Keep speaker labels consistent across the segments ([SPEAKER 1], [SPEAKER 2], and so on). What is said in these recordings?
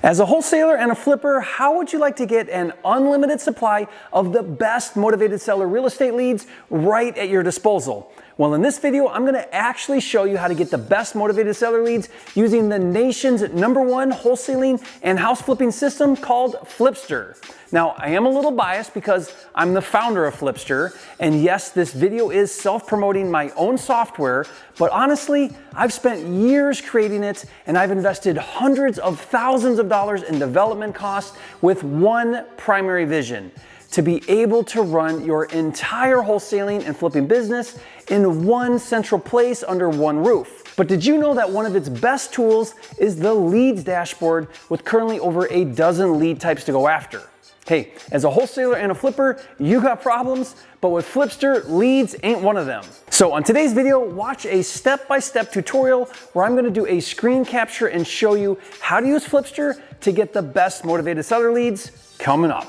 [SPEAKER 1] As a wholesaler and a flipper, how would you like to get an unlimited supply of the best motivated seller real estate leads right at your disposal? Well, in this video, I'm gonna actually show you how to get the best motivated seller leads using the nation's #1 wholesaling and house flipping system called Flipster. Now, I am a little biased because I'm the founder of Flipster, and yes, this video is self-promoting my own software, but honestly, I've spent years creating it, and I've invested hundreds of thousands of dollars in development costs with one primary vision: to be able to run your entire wholesaling and flipping business in one central place under one roof. But did you know that one of its best tools is the leads dashboard with currently over a dozen lead types to go after? Hey, as a wholesaler and a flipper, you got problems, but with Flipster, leads ain't one of them. So on today's video, watch a step-by-step tutorial where I'm gonna do a screen capture and show you how to use Flipster to get the best motivated seller leads coming up.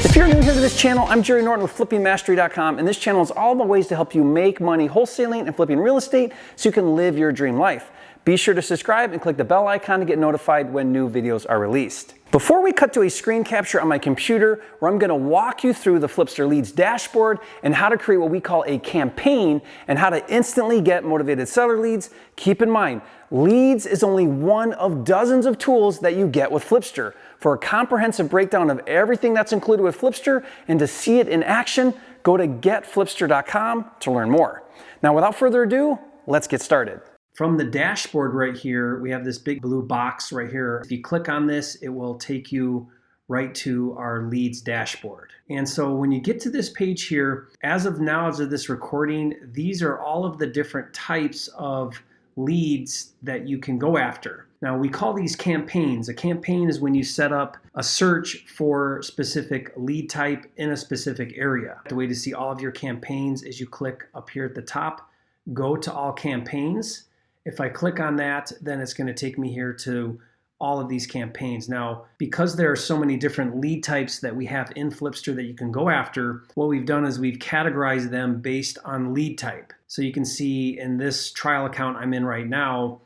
[SPEAKER 1] If you're new here to this channel, I'm Jerry Norton with FlippingMastery.com, and this channel is all about ways to help you make money wholesaling and flipping real estate so you can live your dream life. Be sure to subscribe and click the bell icon to get notified when new videos are released. Before we cut to a screen capture on my computer where I'm gonna walk you through the Flipster Leads dashboard and how to create what we call a campaign and how to instantly get motivated seller leads, keep in mind, leads is only one of dozens of tools that you get with Flipster. For a comprehensive breakdown of everything that's included with Flipster and to see it in action, go to getflipster.com to learn more. Now, without further ado, let's get started. From the dashboard right here, we have this big blue box right here. If you click on this, it will take you right to our leads dashboard. And so when you get to this page here, as of now, as of this recording, these are all of the different types of leads that you can go after. Now, we call these campaigns. A campaign is when you set up a search for specific lead type in a specific area. The way to see all of your campaigns is you click up here at the top, go to all campaigns. If I click on that, then it's going to take me here to all of these campaigns. Now, because there are so many different lead types that we have in Flipster that you can go after, what we've done is we've categorized them based on lead type. So you can see in this trial account I'm in right now,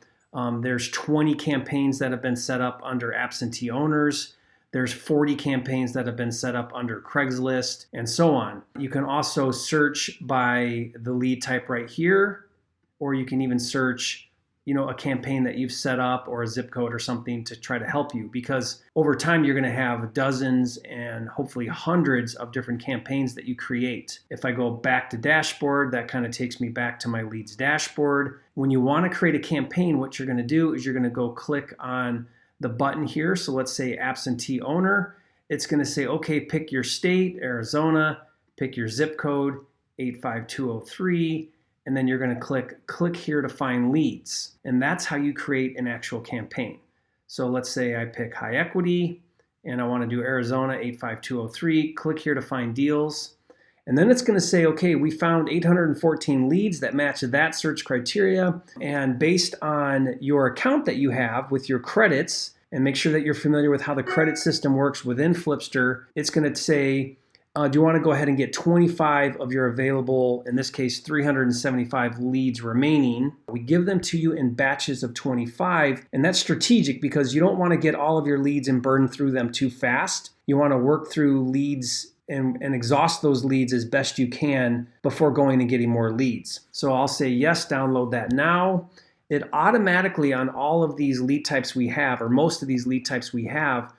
[SPEAKER 1] there's 20 campaigns that have been set up under absentee owners. There's 40 campaigns that have been set up under Craigslist, and so on. You can also search by the lead type right here, or you can even search a campaign that you've set up or a zip code or something to try to help you, because over time you're going to have dozens and hopefully hundreds of different campaigns that you create. If I go back to dashboard, that kind of takes me back to my leads dashboard. When you want to create a campaign, what you're going to do is you're going to go click on the button here. So let's say absentee owner. It's going to say, okay, pick your state, Arizona, pick your zip code, 85203. And then you're going to click here to find leads. And that's how you create an actual campaign. So let's say I pick high equity and I want to do Arizona 85203, click here to find deals. And then it's going to say, okay, we found 814 leads that match that search criteria. And based on your account that you have with your credits, and make sure that you're familiar with how the credit system works within Flipster, it's going to say, do you want to go ahead and get 25 of your available, in this case, 375 leads remaining? We give them to you in batches of 25, and that's strategic because you don't want to get all of your leads and burn through them too fast. You want to work through leads and exhaust those leads as best you can before going and getting more leads. So I'll say, yes, download that now. It automatically, on all of these lead types we have, or most of these lead types we have,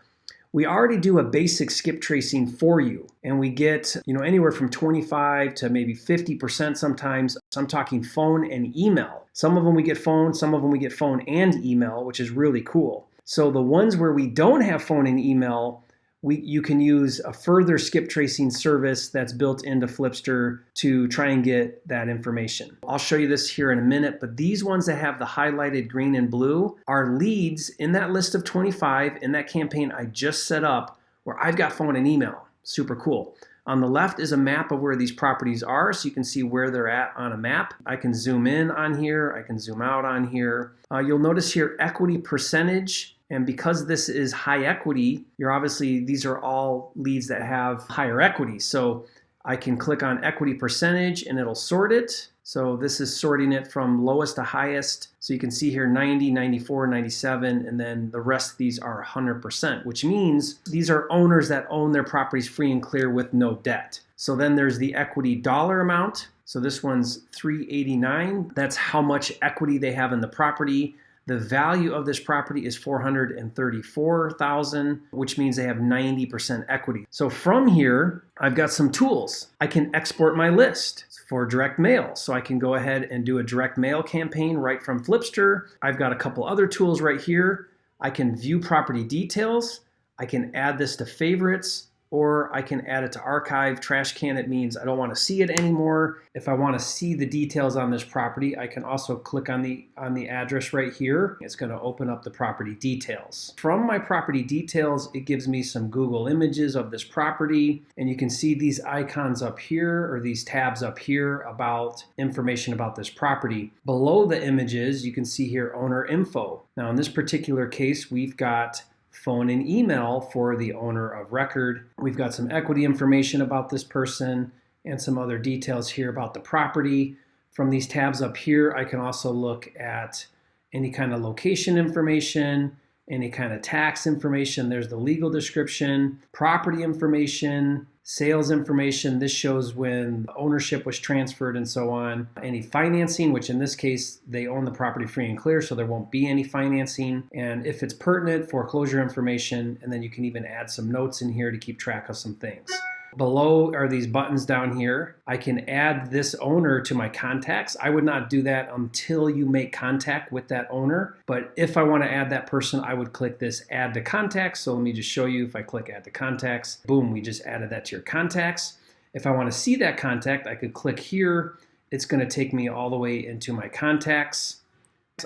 [SPEAKER 1] we already do a basic skip tracing for you, and we get anywhere from 25 to maybe 50% sometimes. So I'm talking phone and email. Some of them we get phone, some of them we get phone and email, which is really cool. So the ones where we don't have phone and email, you can use a further skip tracing service that's built into Flipster to try and get that information. I'll show you this here in a minute, but these ones that have the highlighted green and blue are leads in that list of 25 in that campaign I just set up where I've got phone and email. Super cool. On the left is a map of where these properties are, so you can see where they're at on a map. I can zoom in on here, I can zoom out on here. You'll notice here equity percentage. And because this is high equity, these are all leads that have higher equity. So I can click on equity percentage and it'll sort it. So this is sorting it from lowest to highest. So you can see here 90, 94, 97, and then the rest of these are 100%, which means these are owners that own their properties free and clear with no debt. So then there's the equity dollar amount. So this one's 389. That's how much equity they have in the property. The value of this property is $434,000, which means they have 90% equity. So from here, I've got some tools. I can export my list for direct mail. So I can go ahead and do a direct mail campaign right from Flipster. I've got a couple other tools right here. I can view property details. I can add this to favorites, or I can add it to archive. Trash can, it means I don't want to see it anymore. If I want to see the details on this property, I can also click on the address right here. It's going to open up the property details. From my property details, it gives me some Google images of this property, and you can see these icons up here, or these tabs up here about information about this property. Below the images, you can see here owner info. Now in this particular case, we've got phone and email for the owner of record. We've got some equity information about this person and some other details here about the property. From these tabs up here, I can also look at any kind of location information, any kind of tax information. There's the legal description, property information, sales information. This shows when ownership was transferred and so on. Any financing, which in this case, they own the property free and clear, so there won't be any financing. And if it's pertinent, foreclosure information, and then you can even add some notes in here to keep track of some things. Below are these buttons down here. I can add this owner to my contacts. I would not do that until you make contact with that owner. But if I want to add that person, I would click this add to contacts. So let me just show you. If I click add to contacts, boom, we just added that to your contacts. If I want to see that contact, I could click here. It's going to take me all the way into my contacts.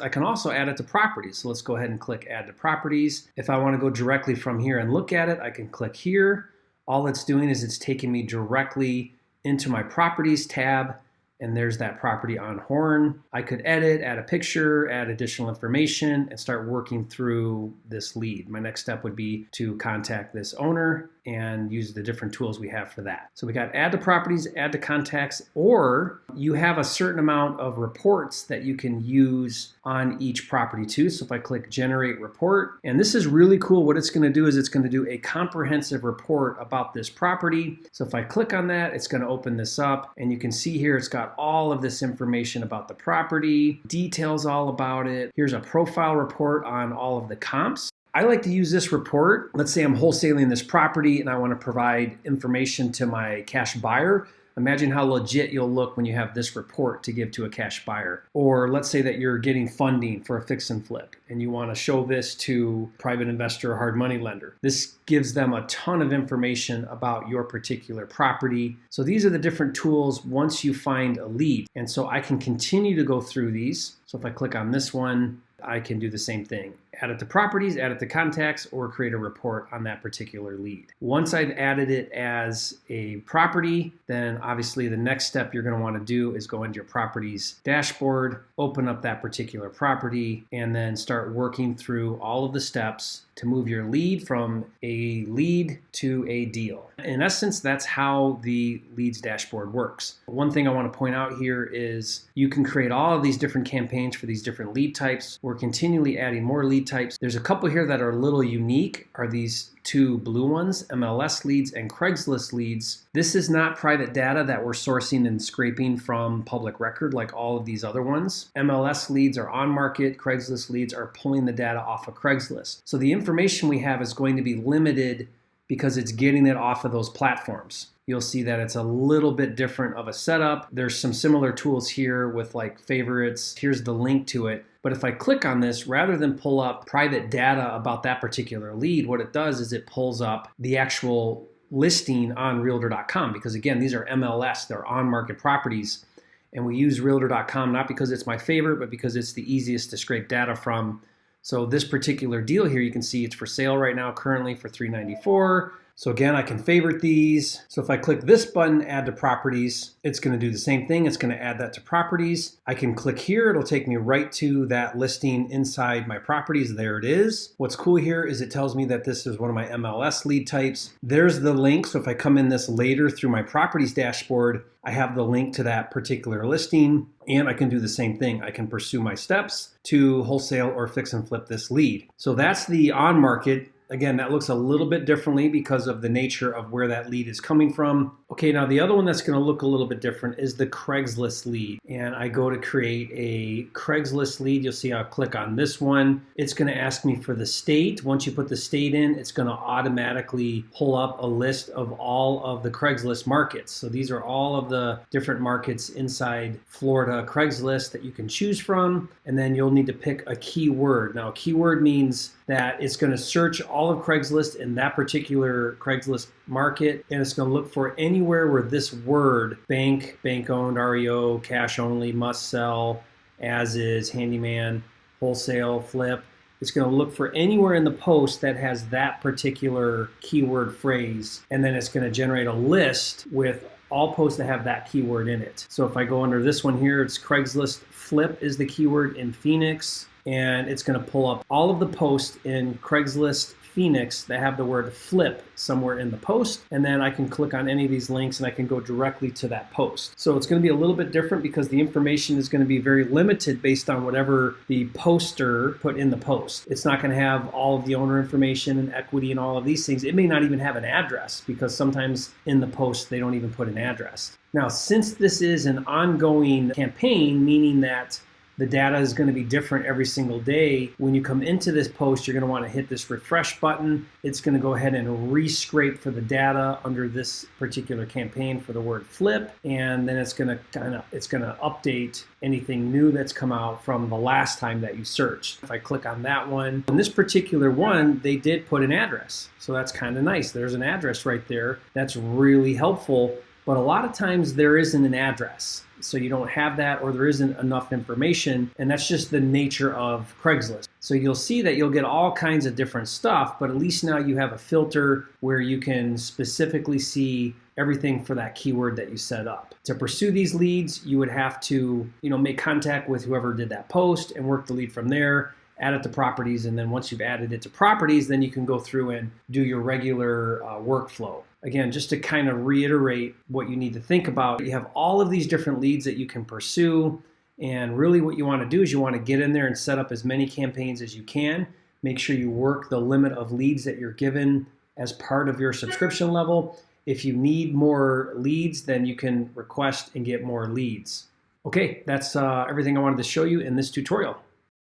[SPEAKER 1] I can also add it to properties. So let's go ahead and click add to properties. If I want to go directly from here and look at it, I can click here. All it's doing is it's taking me directly into my properties tab, and there's that property on Horn. I could edit, add a picture, add additional information, and start working through this lead. My next step would be to contact this owner and use the different tools we have for that. So we got add to properties, add to contacts, or you have a certain amount of reports that you can use on each property too. So if I click generate report, and this is really cool. What it's going to do is it's going to do a comprehensive report about this property. So if I click on that, it's going to open this up, and you can see here it's got all of this information about the property, details all about it. Here's a profile report on all of the comps. I like to use this report. Let's say I'm wholesaling this property and I want to provide information to my cash buyer. Imagine how legit you'll look when you have this report to give to a cash buyer. Or let's say that you're getting funding for a fix and flip and you want to show this to private investor or hard money lender. This gives them a ton of information about your particular property. So these are the different tools once you find a lead. And so I can continue to go through these. So if I click on this one, I can do the same thing. Add it to properties, add it to contacts, or create a report on that particular lead. Once I've added it as a property, then obviously the next step you're going to want to do is go into your properties dashboard, open up that particular property, and then start working through all of the steps to move your lead from a lead to a deal. In essence, that's how the leads dashboard works. One thing I want to point out here is you can create all of these different campaigns for these different lead types. We're continually adding more lead types. There's a couple here that are a little unique, are these two blue ones, MLS leads and Craigslist leads. This is not private data that we're sourcing and scraping from public record like all of these other ones. MLS leads are on market, Craigslist leads are pulling the data off of Craigslist. So the information we have is going to be limited because it's getting it off of those platforms. You'll see that it's a little bit different of a setup. There's some similar tools here with like favorites. Here's the link to it. But if I click on this, rather than pull up private data about that particular lead, what it does is it pulls up the actual listing on realtor.com, because again, these are MLS, they're on-market properties. And we use realtor.com not because it's my favorite, but because it's the easiest to scrape data from. So this particular deal here, you can see it's for sale right now currently for $394. So again, I can favorite these. So if I click this button, add to properties, it's going to do the same thing. It's going to add that to properties. I can click here. It'll take me right to that listing inside my properties. There it is. What's cool here is it tells me that this is one of my MLS lead types. There's the link. So if I come in this later through my properties dashboard, I have the link to that particular listing, and I can do the same thing. I can pursue my steps to wholesale or fix and flip this lead. So that's the on market. Again, that looks a little bit differently because of the nature of where that lead is coming from. Okay, now the other one that's going to look a little bit different is the Craigslist lead. And I go to create a Craigslist lead. You'll see I'll click on this one. It's going to ask me for the state. Once you put the state in, it's going to automatically pull up a list of all of the Craigslist markets. So these are all of the different markets inside Florida Craigslist that you can choose from. And then you'll need to pick a keyword. Now, a keyword means that it's going to search all of Craigslist in that particular Craigslist market, and it's going to look for anywhere where this word, bank, bank owned, REO, cash only, must sell, as is, handyman, wholesale, flip. It's going to look for anywhere in the post that has that particular keyword phrase, and then it's going to generate a list with all posts that have that keyword in it. So if I go under this one here, it's Craigslist flip is the keyword in Phoenix. And it's going to pull up all of the posts in Craigslist Phoenix that have the word flip somewhere in the post. And then I can click on any of these links and I can go directly to that post. So it's going to be a little bit different because the information is going to be very limited based on whatever the poster put in the post. It's not going to have all of the owner information and equity and all of these things. It may not even have an address because sometimes in the post they don't even put an address. Now, since this is an ongoing campaign, meaning that the data is going to be different every single day. When you come into this post, you're going to want to hit this refresh button. It's going to go ahead and re-scrape for the data under this particular campaign for the word flip. And then it's going to update anything new that's come out from the last time that you searched. If I click on that one, in this particular one, they did put an address. So that's kind of nice. There's an address right there. That's really helpful. But a lot of times there isn't an address. So you don't have that, or there isn't enough information, and that's just the nature of Craigslist. So you'll see that you'll get all kinds of different stuff, but at least now you have a filter where you can specifically see everything for that keyword that you set up. To pursue these leads, you would have to, make contact with whoever did that post and work the lead from there. Add it to properties, and then once you've added it to properties, then you can go through and do your regular workflow. Again, just to kind of reiterate what you need to think about, you have all of these different leads that you can pursue, and really what you want to do is you want to get in there and set up as many campaigns as you can. Make sure you work the limit of leads that you're given as part of your subscription level. If you need more leads, then you can request and get more leads. Okay, that's everything I wanted to show you in this tutorial.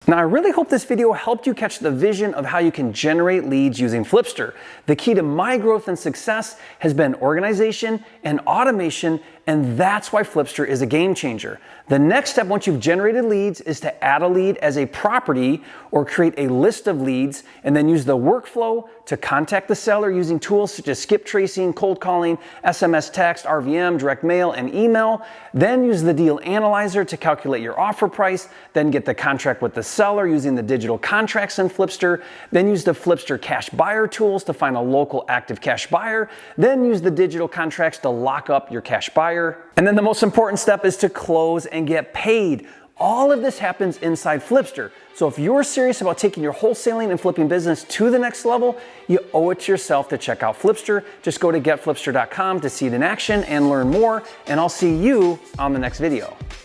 [SPEAKER 2] Now, I really hope this video helped you catch the vision of how you can generate leads using Flipster. The key to my growth and success has been organization and automation, and that's why Flipster is a game changer. The next step once you've generated leads is to add a lead as a property or create a list of leads and then use the workflow to contact the seller using tools such as skip tracing, cold calling, SMS text, RVM, direct mail, and email. Then use the deal analyzer to calculate your offer price, then get the contract with the seller using the digital contracts in Flipster, then use the Flipster cash buyer tools to find a local active cash buyer, then use the digital contracts to lock up your cash buyer. And then the most important step is to close and get paid. All of this happens inside Flipster. So if you're serious about taking your wholesaling and flipping business to the next level, you owe it to yourself to check out Flipster. Just go to getflipster.com to see it in action and learn more, and I'll see you on the next video.